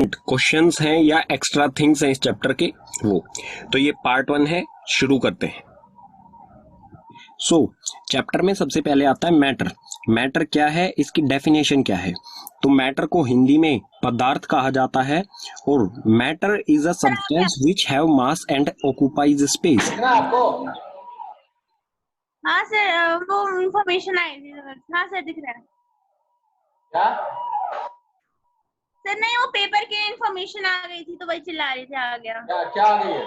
Important questions हैं या extra things हैं इस चैप्टर के वो। तो ये पार्ट 1 है, शुरू करते हैं। चैप्टर में सबसे पहले आता है मैटर। मैटर क्या है, इसकी डेफिनेशन क्या है। तो मैटर को हिंदी में पदार्थ कहा जाता है और matter is a substance which have mass and occupies space. हाँ सर, वो इंफॉर्मेशन आई थी। हाँ सर, दिख रहा है। क्या सर नहीं, वो पेपर के इंफॉर्मेशन आ गई थी तो वही चिल्ला रहे थे। आ गया। क्या आ गई है?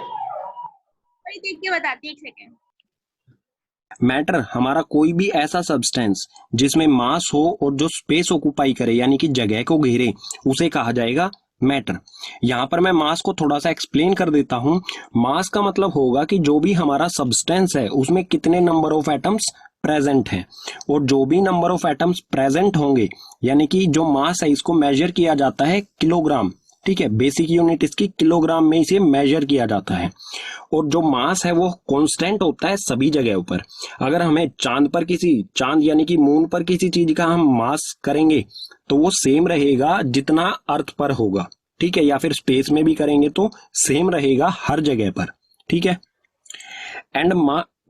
वही देख के बताती, एक सेकेंड। मैटर हमारा कोई भी ऐसा सब्सटेंस जिसमें मास हो और जो स्पेस ऑक्यूपाई करे यानी कि जगह को घेरे, उसे कहा जाएगा मैटर। यहां पर मैं मास को थोड़ा सा एक्सप्लेन कर देता हूं। मास का मतलब होगा कि जो भी हमारा सब्सटेंस है उसमें कितने नंबर ऑफ एटम्स प्रेजेंट हैं, और जो भी नंबर ऑफ एटम्स प्रेजेंट होंगे यानी कि जो मास है इसको मेजर किया जाता है किलोग्राम। ठीक है, बेसिक यूनिट इसकी किलोग्राम में इसे मेजर किया जाता है। और जो मास है वो कांस्टेंट होता है सभी जगह पर। अगर हमें चांद यानी कि मून पर किसी चीज का हम मास करेंगे तो वो सेम रहेगा जितना अर्थ पर होगा। ठीक है, या फिर स्पेस में भी करेंगे तो सेम रहेगा हर जगह पर। ठीक है, and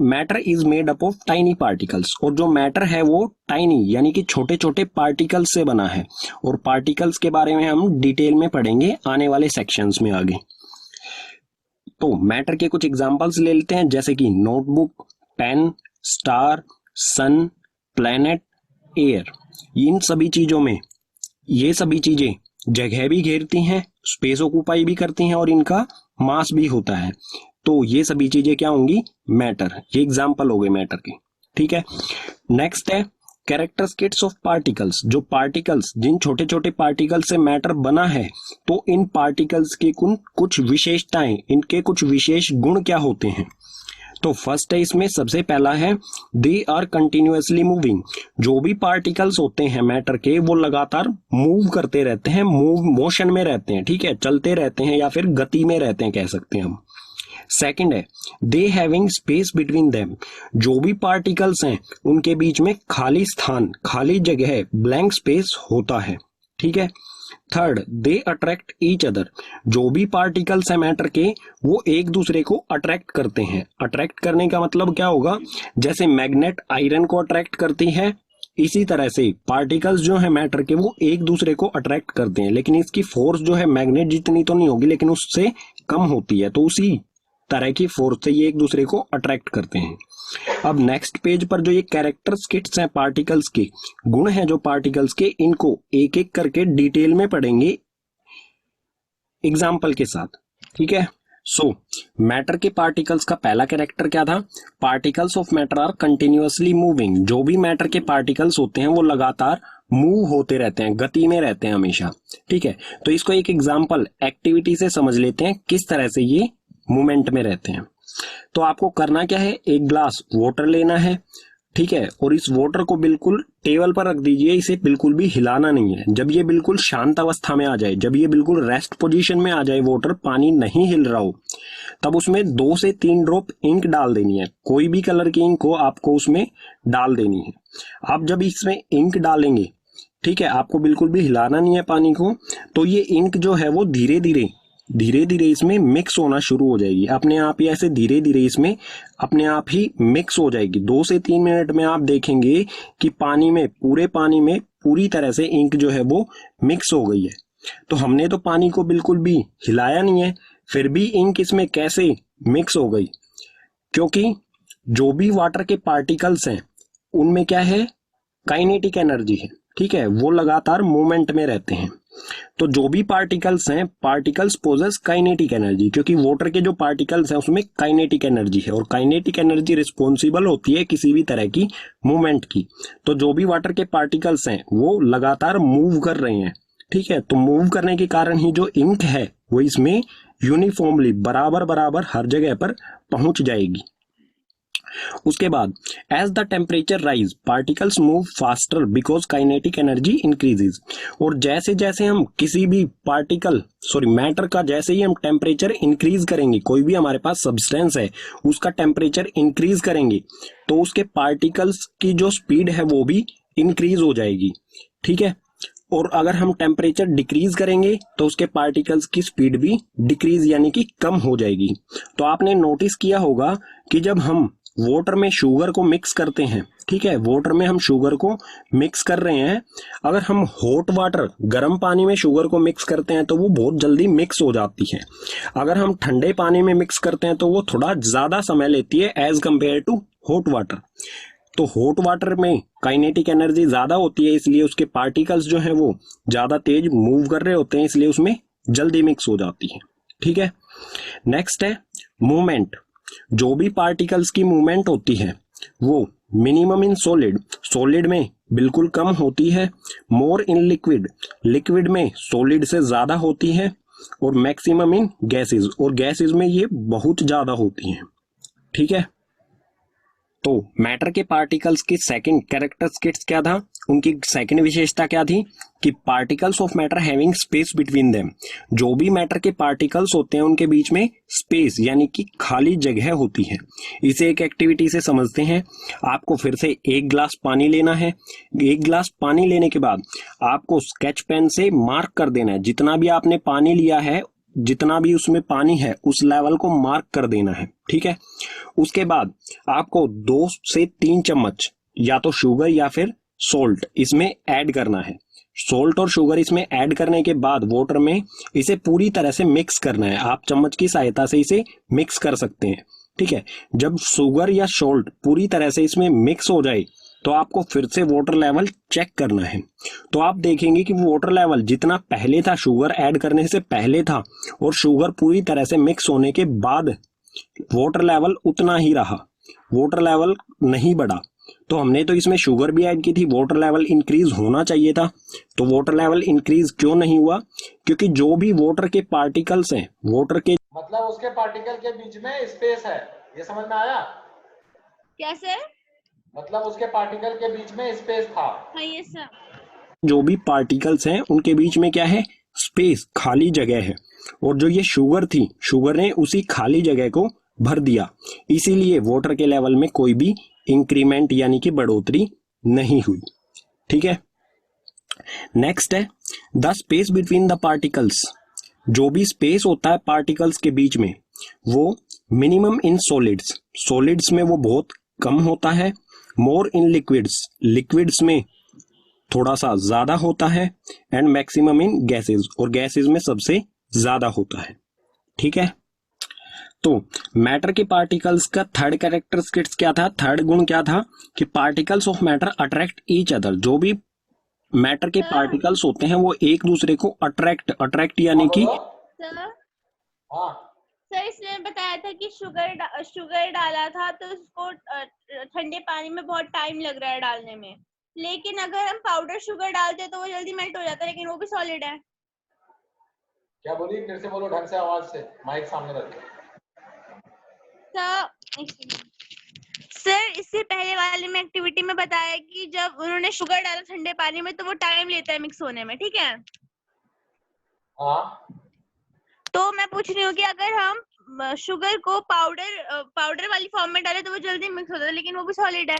matter is made up of tiny particles. और जो मैटर है वो टाइनी यानी कि छोटे छोटे पार्टिकल्स से बना है, और पार्टिकल्स के बारे में हम डिटेल में पढ़ेंगे आने वाले सेक्शंस में आगे। तो मैटर के कुछ एग्जांपल्स ले लेते हैं, जैसे कि नोटबुक, पेन, स्टार, सन, प्लैनेट, एयर। इन सभी चीजों में ये सभी चीजें जगह भी घेरती हैं, स्पेस ऑक्यूपाई भी करती हैं और इनका मास भी होता है। तो ये सभी चीजें क्या होंगी, मैटर। ये एग्जांपल हो गए मैटर के। ठीक है, नेक्स्ट है कैरेक्टरिस्टिक्स ऑफ पार्टिकल्स। जो पार्टिकल्स, जिन छोटे छोटे पार्टिकल से मैटर बना है, तो इन पार्टिकल्स की कुछ विशेषताएं, इनके कुछ विशेष गुण क्या होते हैं। तो फर्स्ट है इसमें सबसे पहला है दे आर कंटिन्यूअसली मूविंग। जो भी पार्टिकल्स होते हैं मैटर के वो लगातार मूव करते रहते हैं, मोशन में रहते हैं। ठीक है, चलते रहते हैं या फिर गति में रहते हैं कह सकते हैं हम। सेकंड है they having space between them. जो भी पार्टिकल्स हैं उनके बीच में खाली स्थान, खाली जगह, ब्लैंक स्पेस होता है। ठीक है, third they attract each other. जो भी पार्टिकल्स हैं मैटर के वो एक दूसरे को अट्रैक्ट करते हैं। अट्रैक्ट करने का मतलब क्या होगा, जैसे मैग्नेट आयरन को अट्रैक्ट करती है, इसी तरह से पार्टिकल्स जो है मैटर के वो एक दूसरे को अट्रैक्ट करते हैं, लेकिन इसकी फोर्स जो है मैग्नेट जितनी तो नहीं होगी लेकिन उससे कम होती है। तो उसी तरह की फोर्स से ये एक दूसरे को अट्रैक्ट करते हैं। अब नेक्स्ट पेज पर जो ये कैरेक्टरिस्टिक्स हैं पार्टिकल्स के, गुण हैं जो पार्टिकल्स के, इनको एक एक करके डिटेल में पढ़ेंगे एग्जाम्पल के साथ। ठीक है, मैटर के पार्टिकल्स का पहला कैरेक्टर क्या था, particles of matter are continuously moving. जो भी मैटर के पार्टिकल्स होते हैं वो लगातार मूव होते रहते हैं, गति में रहते हैं हमेशा। ठीक है, तो इसको एक एग्जाम्पल एक्टिविटी से समझ लेते हैं किस तरह से ये मूवमेंट में रहते हैं। तो आपको करना क्या है, एक ग्लास वाटर लेना है। ठीक है, और इस वाटर को बिल्कुल टेबल पर रख दीजिए, इसे बिल्कुल भी हिलाना नहीं है। जब ये बिल्कुल शांत अवस्था में आ जाए, जब ये बिल्कुल रेस्ट पोजीशन में आ जाए, वाटर पानी नहीं हिल रहा हो, तब उसमें 2 से 3 ड्रॉप इंक डाल देनी है। कोई भी कलर की इंक हो आपको उसमें डाल देनी है। आप जब इसमें इंक डालेंगे, ठीक है, आपको बिल्कुल भी हिलाना नहीं है पानी को, तो ये इंक जो है वो धीरे धीरे इसमें मिक्स होना शुरू हो जाएगी। अपने आप ही ऐसे धीरे धीरे इसमें अपने आप ही मिक्स हो जाएगी। 2 से 3 मिनट में आप देखेंगे कि पूरे पानी में पूरी तरह से इंक जो है वो मिक्स हो गई है। तो हमने तो पानी को बिल्कुल भी हिलाया नहीं है, फिर भी इंक इसमें कैसे मिक्स हो गई, क्योंकि जो भी वाटर के पार्टिकल्स हैं उनमें क्या है, काइनेटिक एनर्जी है। ठीक है, वो लगातार मूवमेंट में रहते हैं। तो जो भी पार्टिकल्स हैं, पार्टिकल्स पोजेस काइनेटिक एनर्जी, क्योंकि वाटर के जो पार्टिकल्स हैं उसमें काइनेटिक एनर्जी है, और काइनेटिक एनर्जी रिस्पॉन्सिबल होती है किसी भी तरह की मूवमेंट की। तो जो भी वाटर के पार्टिकल्स हैं वो लगातार मूव कर रहे हैं। ठीक है, तो मूव करने के कारण ही जो इंक है वो इसमें यूनिफॉर्मली बराबर हर जगह पर पहुंच जाएगी। उसके बाद as the temperature rise particles move faster because kinetic energy increases. और जैसे जैसे हम किसी भी मैटर का जैसे ही हम टेम्परेचर इंक्रीज करेंगे, कोई भी हमारे पास सब्सटेंस है उसका टेम्परेचर इंक्रीज करेंगे, तो उसके पार्टिकल्स की जो स्पीड है वो भी इंक्रीज हो जाएगी। ठीक है, और अगर हम टेम्परेचर डिक्रीज करेंगे तो उसके पार्टिकल्स की स्पीड भी डिक्रीज यानी कि कम हो जाएगी। तो आपने नोटिस किया होगा कि जब हम वाटर में शुगर को मिक्स करते हैं, ठीक है, वाटर में हम शुगर को मिक्स कर रहे हैं, अगर हम हॉट वाटर गर्म पानी में शुगर को मिक्स करते हैं तो वो बहुत जल्दी मिक्स हो जाती है। अगर हम ठंडे पानी में मिक्स करते हैं तो वो थोड़ा ज्यादा समय लेती है as compared to hot water. तो हॉट वाटर में काइनेटिक एनर्जी ज्यादा होती है, इसलिए उसके पार्टिकल्स जो हैं वो ज्यादा तेज मूव कर रहे होते हैं, इसलिए उसमें जल्दी मिक्स हो जाती है। ठीक है, नेक्स्ट है मूवमेंट। जो भी पार्टिकल्स की मूवमेंट होती है वो मिनिमम इन सॉलिड, सॉलिड में बिल्कुल कम होती है, मोर इन लिक्विड, लिक्विड में सॉलिड से ज्यादा होती है, और मैक्सिमम इन गैसेस, और गैसेस में ये बहुत ज्यादा होती हैं। ठीक है, तो मैटर के पार्टिकल्स की सेकंड कैरेक्टरिस्टिक्स क्या था, उनकी सेकंड विशेषता क्या थी कि particles of matter having space between them. जो भी मैटर के पार्टिकल्स होते हैं उनके बीच में स्पेस यानी कि खाली जगह होती है। इसे एक एक्टिविटी से समझते हैं। आपको फिर से एक ग्लास पानी लेना है। एक ग्लास पानी लेने के बाद आपको स्केच पेन से मार्क कर देना है, जितना भी आपने पानी लिया है, जितना भी उसमें पानी है उस लेवल को मार्क कर देना है। ठीक है, उसके बाद आपको 2 से 3 चम्मच या तो शुगर या फिर सोल्ट इसमें ऐड करना है। सोल्ट और शुगर इसमें ऐड करने के बाद वाटर में इसे पूरी तरह से मिक्स करना है। आप चम्मच की सहायता से इसे मिक्स कर सकते हैं। ठीक है, जब शुगर या सोल्ट पूरी तरह से इसमें मिक्स हो जाए तो आपको फिर से वाटर लेवल चेक करना है। तो आप देखेंगे कि वाटर लेवल जितना पहले था शुगर ऐड करने से पहले था, और शुगर पूरी तरह से मिक्स होने के बाद वाटर लेवल उतना ही रहा, वाटर लेवल नहीं बढ़ा। तो हमने तो इसमें शुगर भी ऐड की थी, वाटर लेवल इंक्रीज होना चाहिए था। तो वाटर लेवल इंक्रीज क्यों नहीं हुआ? क्योंकि जो भी वाटर के पार्टिकल्स हैं, वाटर के मतलब उसके पार्टिकल के बीच में स्पेस है, ये समझ में आया? कैसे? मतलब उसके पार्टिकल के बीच में स्पेस था। हाँ ये सर। जो भी पार्टिकल्स हैं उनके बीच में क्या है? स्पेस, खाली जगह है। और जो ये शुगर थी, शुगर ने उसी खाली जगह को भर दिया, इसीलिए वाटर के लेवल में कोई भी इंक्रीमेंट यानी कि बढ़ोतरी नहीं हुई। ठीक है, नेक्स्ट है the space between the particles. जो भी स्पेस होता है पार्टिकल्स के बीच में वो मिनिमम इन सॉलिड्स, सॉलिड्स में वो बहुत कम होता है, मोर इन लिक्विड्स, लिक्विड्स में थोड़ा सा ज्यादा होता है, एंड मैक्सिमम इन गैसेस, और गैसेस में सबसे ज्यादा होता है। ठीक है, तो मैटर के पार्टिकल्स का थर्ड कैरेक्टरिस्टिक्स क्या था, थर्ड गुण क्या था कि particles of matter attract each other. जो भी मैटर के पार्टिकल्स होते हैं वो एक दूसरे को अट्रैक्ट यानी कि सर हाँ, सर इसने बताया था कि शुगर डाला था तो उसको ठंडे पानी में बहुत टाइम लग रहा है डालने में, लेकिन अगर हम पाउडर शुगर डालते हैं तो वो जल्दी मेल्ट हो जाता है, लेकिन वो भी सॉलिड है। क्या बोली? फिर से बोलो ढंग से, आवाज से, माइक सामने रख के। सर इससे पहले वाले में एक्टिविटी में बताया कि जब उन्होंने शुगर डाला ठंडे पानी में तो वो टाइम लेता है मिक्स होने में। ठीक है, हाँ, तो मैं पूछ रही हूँ कि अगर हम शुगर को पाउडर वाली फॉर्म में डाले तो वो जल्दी मिक्स होता है, लेकिन वो भी सॉलिड है।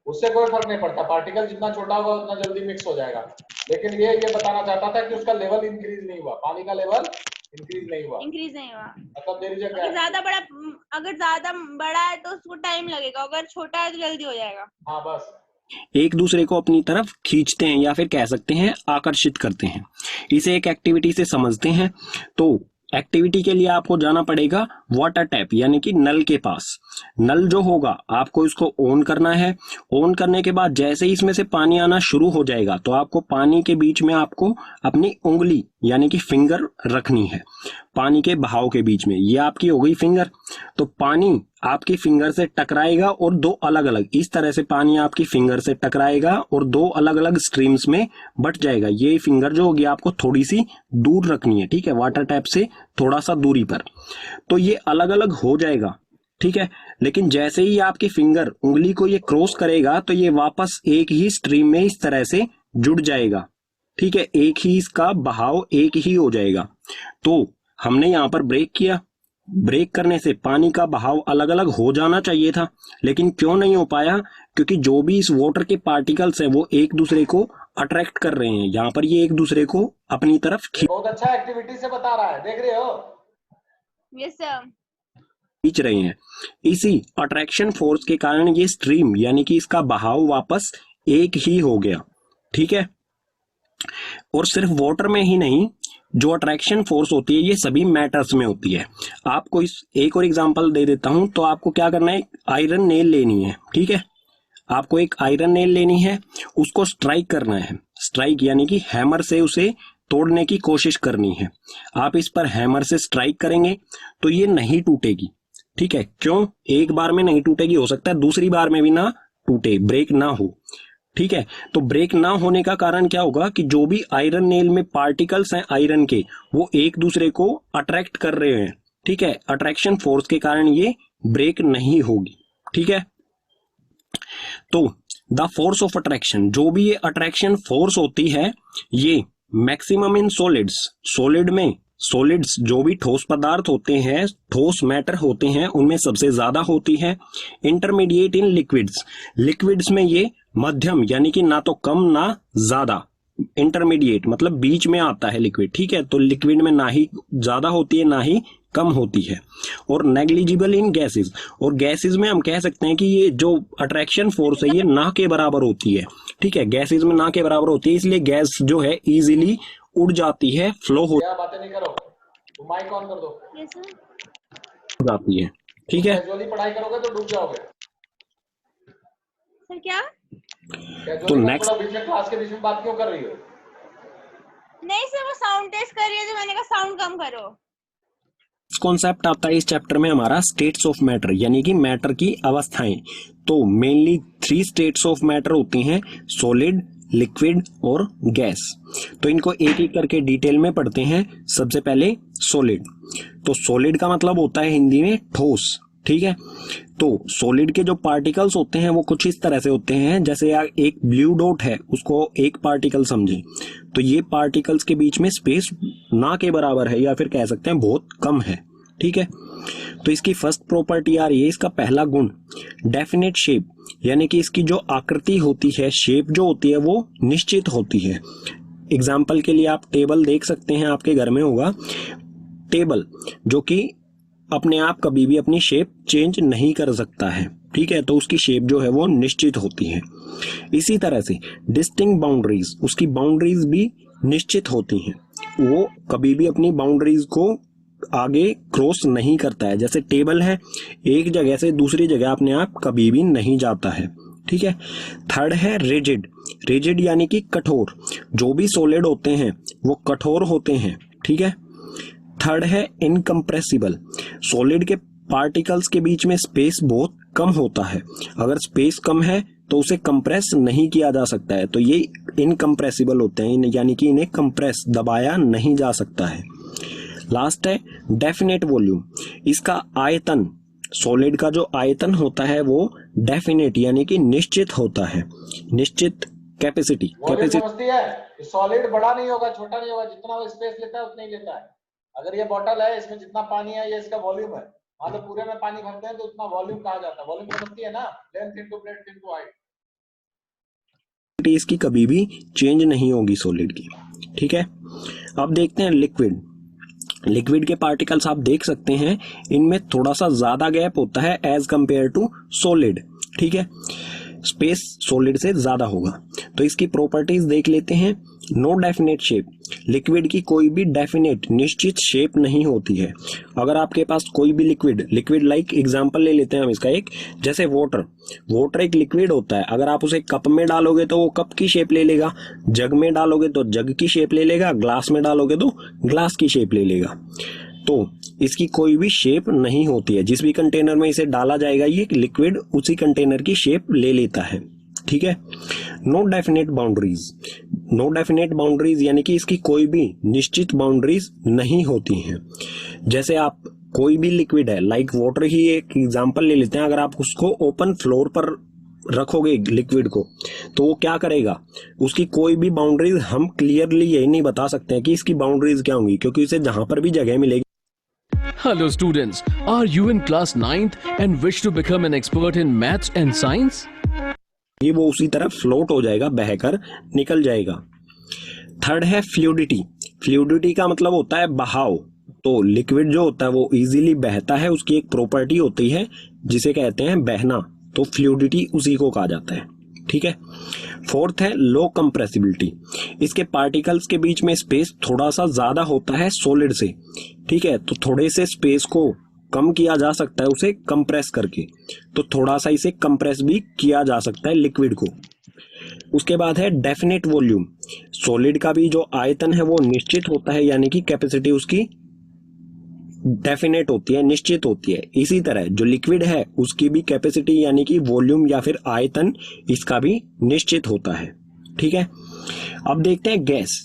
उससे कोई फर्क नहीं पड़ता, पार्टिकल जितना छोटा होगा उतना जल्दी मिक्स हो जाएगा। लेकिन ये बताना चाहता था कि उसका लेवल इंक्रीज नहीं हुआ, पानी का लेवल इंक्रीज नहीं हुआ। मतलब देर से क्या, अगर ज्यादा बड़ा है तो उसको टाइम लगेगा, अगर छोटा है तो जल्दी हो जाएगा। हाँ बस, एक दूसरे को अपनी तरफ खींचते हैं या फिर कह सकते हैं आकर्षित करते हैं। इसे एक एक्टिविटी से समझते हैं। तो एक्टिविटी के लिए आपको जाना पड़ेगा वाटर टैप यानी कि नल के पास। नल जो होगा आपको इसको ऑन करना है। ऑन करने के बाद जैसे ही इसमें से पानी आना शुरू हो जाएगा तो आपको पानी के बीच में आपको अपनी उंगली यानी कि फिंगर रखनी है, पानी के बहाव के बीच में। ये आपकी हो गई फिंगर। तो पानी आपकी फिंगर से टकराएगा और दो अलग अलग, इस तरह से पानी आपकी फिंगर से टकराएगा और दो अलग अलग स्ट्रीम्स में बट जाएगा। ये फिंगर जो होगी आपको थोड़ी सी दूर रखनी है, ठीक है, वाटर टैप से थोड़ा सा दूरी पर। तो ये अलग अलग हो जाएगा, ठीक है। लेकिन जैसे ही आपकी फिंगर उंगली को ये क्रॉस करेगा तो ये वापस एक ही स्ट्रीम में इस तरह से जुड़ जाएगा, ठीक है, एक ही इसका बहाव एक ही हो जाएगा। तो हमने यहां पर ब्रेक किया, ब्रेक करने से पानी का बहाव अलग अलग हो जाना चाहिए था, लेकिन क्यों नहीं हो पाया? क्योंकि जो भी इस वाटर के पार्टिकल्स हैं वो एक दूसरे को अट्रैक्ट कर रहे हैं, यहाँ पर ये एक दूसरे को अपनी तरफ बहुत अच्छा एक्टिविटी से बता रहा है, देख रहे हो? Yes sir. खींच रहे हैं। इसी अट्रैक्शन फोर्स के कारण ये स्ट्रीम यानी कि इसका बहाव वापस एक ही हो गया, ठीक है। और सिर्फ वाटर में ही नहीं, जो अट्रैक्शन फोर्स होती है ये सभी मैटर्स में होती है। आपको इस एक और एग्जांपल दे देता हूं। तो आपको क्या करना है, आयरन नेल लेनी है, ठीक है। आपको एक आयरन नेल लेनी है, उसको स्ट्राइक करना है। स्ट्राइक यानी कि हैमर से उसे तोड़ने की कोशिश करनी है। आप इस पर हैमर से स्ट्राइक करेंगे तो ये नहीं टूटेगी, ठीक है। क्यों? एक बार में नहीं टूटेगी, हो सकता है दूसरी बार में भी ना टूटे, ब्रेक ना हो, ठीक है। तो ब्रेक ना होने का कारण क्या होगा कि जो भी आयरन नेल में पार्टिकल्स हैं आयरन के, वो एक दूसरे को अट्रैक्ट कर रहे हैं, ठीक है। अट्रैक्शन फोर्स के कारण ये ब्रेक नहीं होगी, ठीक है। तो द फोर्स ऑफ अट्रैक्शन, जो भी ये अट्रैक्शन फोर्स होती है, ये मैक्सिमम इन सॉलिड्स, सॉलिड में, सॉलिड्स जो भी ठोस पदार्थ होते हैं, ठोस मैटर होते हैं, उनमें सबसे ज्यादा होती है। इंटरमीडिएट इन लिक्विड्स, लिक्विड्स में ये मध्यम यानी कि ना तो कम ना ज्यादा, इंटरमीडिएट मतलब बीच में आता है लिक्विड, ठीक है। तो लिक्विड में ना ही ज्यादा होती है ना ही कम होती है। और नेग्लिजिबल इन गैसेस, और गैसेस में हम कह सकते हैं कि ये जो अट्रैक्शन फोर्स है ये ना के बराबर होती है, ठीक है। गैसेस में ना के बराबर होती है, इसलिए गैस जो है इजीली उड़ जाती है, फ्लो हो बातें नहीं करो, तुम माइक ऑन कर दो। Yes sir. जाती है, ठीक है। कैजुअली पढ़ाई करोगे तो डूब जाओगे। सर क्या? तो नेक्स्ट बीच में क्लास के बीच में बात क्यों कर रही हो? नहीं सर, वो साउंड टेस्ट कर रही है तो मैंने कहा साउंड कम करो। कॉन्सेप्ट आता है इस चैप्टर में हमारा स्टेट्स ऑफ मैटर, यानी कि मैटर की अवस्थाएं। तो मेनली 3 स्टेट्स ऑफ मैटर होती हैं, सॉलिड, लिक्विड और गैस। तो इनको एक एक करके डिटेल में पढ़ते हैं। सबसे पहले सॉलिड। तो सॉलिड का मतलब होता है हिंदी में ठोस, ठीक है। तो सॉलिड के जो पार्टिकल्स होते हैं वो कुछ इस तरह से होते हैं, जैसे एक ब्लू डॉट है, उसको एक पार्टिकल समझे, तो ये पार्टिकल्स के बीच में स्पेस ना के बराबर है, या फिर कह सकते हैं बहुत कम है, ठीक है। तो इसकी फर्स्ट प्रॉपर्टी आ रही है, इसका पहला गुण डेफिनेट शेप, यानी कि इसकी जो आकृति होती है, शेप जो होती है वो निश्चित होती है। एग्जाम्पल के लिए आप टेबल देख सकते हैं, आपके घर में होगा टेबल, जो कि अपने आप कभी भी अपनी शेप चेंज नहीं कर सकता है, ठीक है। तो उसकी शेप जो है वो निश्चित होती है। इसी तरह से डिस्टिंक्ट बाउंड्रीज, उसकी बाउंड्रीज भी निश्चित होती हैं, वो कभी भी अपनी बाउंड्रीज को आगे क्रॉस नहीं करता है। जैसे टेबल है, एक जगह से दूसरी जगह अपने आप कभी भी नहीं जाता है, ठीक है। थर्ड है रिजिड, रिजिड यानी कि कठोर, जो भी सॉलिड होते हैं वो कठोर होते हैं, ठीक है। थर्ड है इनकम्प्रेसिबल, सॉलिड के पार्टिकल्स के बीच में स्पेस बहुत कम होता है, अगर स्पेस कम है तो उसे कंप्रेस नहीं किया जा सकता है, तो ये इनकम्प्रेसिबल होते हैं, यानी कि इन्हें कंप्रेस दबाया नहीं जा सकता है। लास्ट है डेफिनेट वॉल्यूम, इसका आयतन, सॉलिड का जो आयतन होता है वो डेफिनेट यानी कि निश्चित होता है, निश्चित कैपेसिटी। समझती है, सॉलिड बड़ा नहीं होगा, छोटा नहीं होगा, जितना वो स्पेस लेता है उतना ही लेता है। अगर ये बॉटल है, इसमें जितना पानी है ये इसका वॉल्यूम है, मान लो पूरे में पानी भरते हैं तो उतना वॉल्यूम कहा जाता है। वॉल्यूम समझती है ना, length into breadth into height. इसकी कभी भी चेंज नहीं होगी सॉलिड की, ठीक है। अब देखते हैं लिक्विड। लिक्विड के पार्टिकल्स आप देख सकते हैं, इनमें थोड़ा सा ज्यादा गैप होता है एज कंपेयर टू सॉलिड, ठीक है। स्पेस सॉलिड से ज्यादा होगा। तो इसकी प्रॉपर्टीज देख लेते हैं। नो डेफिनेट शेप, लिक्विड की कोई भी डेफिनेट निश्चित शेप नहीं होती है। अगर आपके पास कोई भी लिक्विड लाइक एग्जांपल ले लेते हैं हम इसका एक, जैसे वाटर एक लिक्विड होता है, अगर आप उसे कप में डालोगे तो वो कप की शेप ले लेगा, जग में डालोगे तो जग की शेप ले लेगा, ग्लास में डालोगे तो ग्लास की शेप ले लेगा। तो इसकी कोई भी शेप नहीं होती है, जिस भी कंटेनर में इसे डाला जाएगा ये लिक्विड उसी कंटेनर की शेप ले लेता है, ठीक है। No definite boundaries, no definite boundaries यानी कि इसकी कोई भी निश्चित बाउंड्रीज नहीं होती हैं। जैसे आप कोई भी लिक्विड है, लाइक वाटर ही एक एग्जांपल ले लेते हैं, अगर आप उसको ओपन फ्लोर पर रखोगे लिक्विड को तो वो क्या करेगा, उसकी कोई भी बाउंड्रीज हम क्लियरली यही नहीं बता सकते हैं कि इसकी बाउंड्रीज क्या होंगी, क्योंकि उसे जहां पर भी जगह मिलेगी। Hello students, are you in class 9th and wish to become an expert in maths and science? ये वो उसी तरह फ्लोट हो जाएगा, बहकर निकल जाएगा। थर्ड है फ्लूइडिटी। फ्लूइडिटी का मतलब होता है बहाव। तो लिक्विड जो होता है वो इजीली बहता है, उसकी एक प्रॉपर्टी होती है जिसे कहते हैं बहना, तो फ्लूइडिटी उसी को कहा जाता है। ठीक है। फोर्थ है लो कंप्रेसिबिलिटी। इसके पार्टिकल्स के बीच में स्पेस थोड़ा सा ज्यादा होता है सॉलिड से। ठीक है, तो थोड़े से स्पेस को कम किया जा सकता है उसे कंप्रेस करके, तो थोड़ा सा इसे कंप्रेस भी किया जा सकता है लिक्विड को। उसके बाद है डेफिनेट वॉल्यूम। सॉलिड का भी जो आयतन है वो निश्चित होता है, यानी कि कैपेसिटी उसकी डेफिनेट होती है, निश्चित होती है। इसी तरह जो लिक्विड है उसकी भी कैपेसिटी यानी कि वॉल्यूम या फिर आयतन इसका भी निश्चित होता है। ठीक है। अब देखते हैं गैस।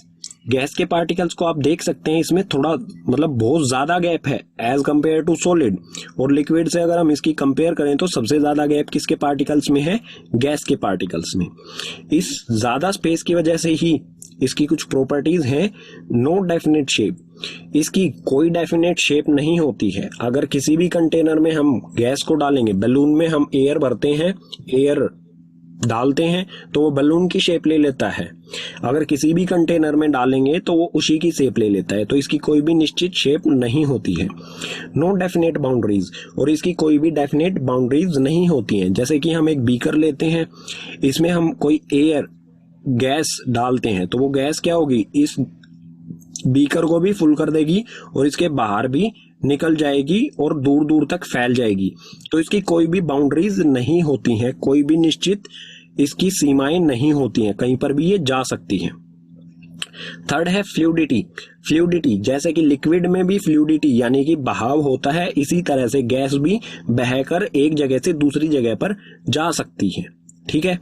गैस के पार्टिकल्स को आप देख सकते हैं, इसमें थोड़ा मतलब बहुत ज्यादा गैप है एज कंपेयर टू सॉलिड। और लिक्विड से अगर हम इसकी कंपेयर करें तो सबसे ज्यादा गैप किसके पार्टिकल्स में है? गैस के पार्टिकल्स में। इस ज्यादा स्पेस की वजह से ही इसकी कुछ प्रॉपर्टीज हैं। नो डेफिनेट शेप, इसकी कोई डेफिनेट शेप नहीं होती है। अगर किसी भी कंटेनर में हम गैस को डालेंगे, बलून में हम एयर भरते हैं, एयर डालते हैं तो वो बलून की शेप ले लेता है। अगर किसी भी कंटेनर में डालेंगे तो वो उसी की शेप ले लेता है, तो इसकी कोई भी निश्चित शेप नहीं होती है। नो डेफिनेट बाउंड्रीज, और इसकी कोई भी डेफिनेट बाउंड्रीज नहीं होती हैं। जैसे कि हम एक बीकर लेते हैं, इसमें हम कोई एयर गैस डालते हैं तो वो गैस क्या होगी, इस बीकर को भी फुल कर देगी और इसके बाहर भी निकल जाएगी और दूर दूर तक फैल जाएगी। तो इसकी कोई भी बाउंड्रीज नहीं होती हैं, कोई भी निश्चित इसकी सीमाएं नहीं होती हैं, कहीं पर भी ये जा सकती है। थर्ड है फ्लूइडिटी। फ्लूइडिटी जैसे कि लिक्विड में भी फ्लूइडिटी यानी कि बहाव होता है, इसी तरह से गैस भी बहकर एक जगह से दूसरी जगह पर जा सकती है। ठीक है।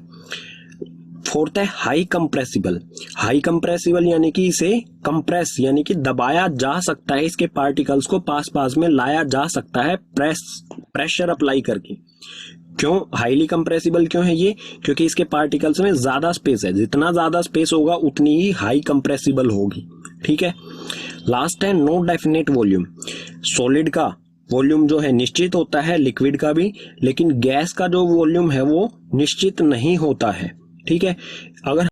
फोर्थ है हाई कंप्रेसिबल। हाई कंप्रेसिबल यानी कि इसे कंप्रेस यानी कि दबाया जा सकता है, इसके पार्टिकल्स को पास पास में लाया जा सकता है प्रेशर अप्लाई करके। क्यों हाईली कंप्रेसिबल क्यों है ये? क्योंकि इसके पार्टिकल्स में ज्यादा स्पेस है, जितना ज्यादा स्पेस होगा उतनी ही हाई कंप्रेसिबल होगी। ठीक है। लास्ट है नो डेफिनेट वॉल्यूम। सॉलिड का वॉल्यूम जो है निश्चित होता है, लिक्विड का भी, लेकिन गैस का जो वॉल्यूम है वो निश्चित नहीं होता है। ठीक है। अगर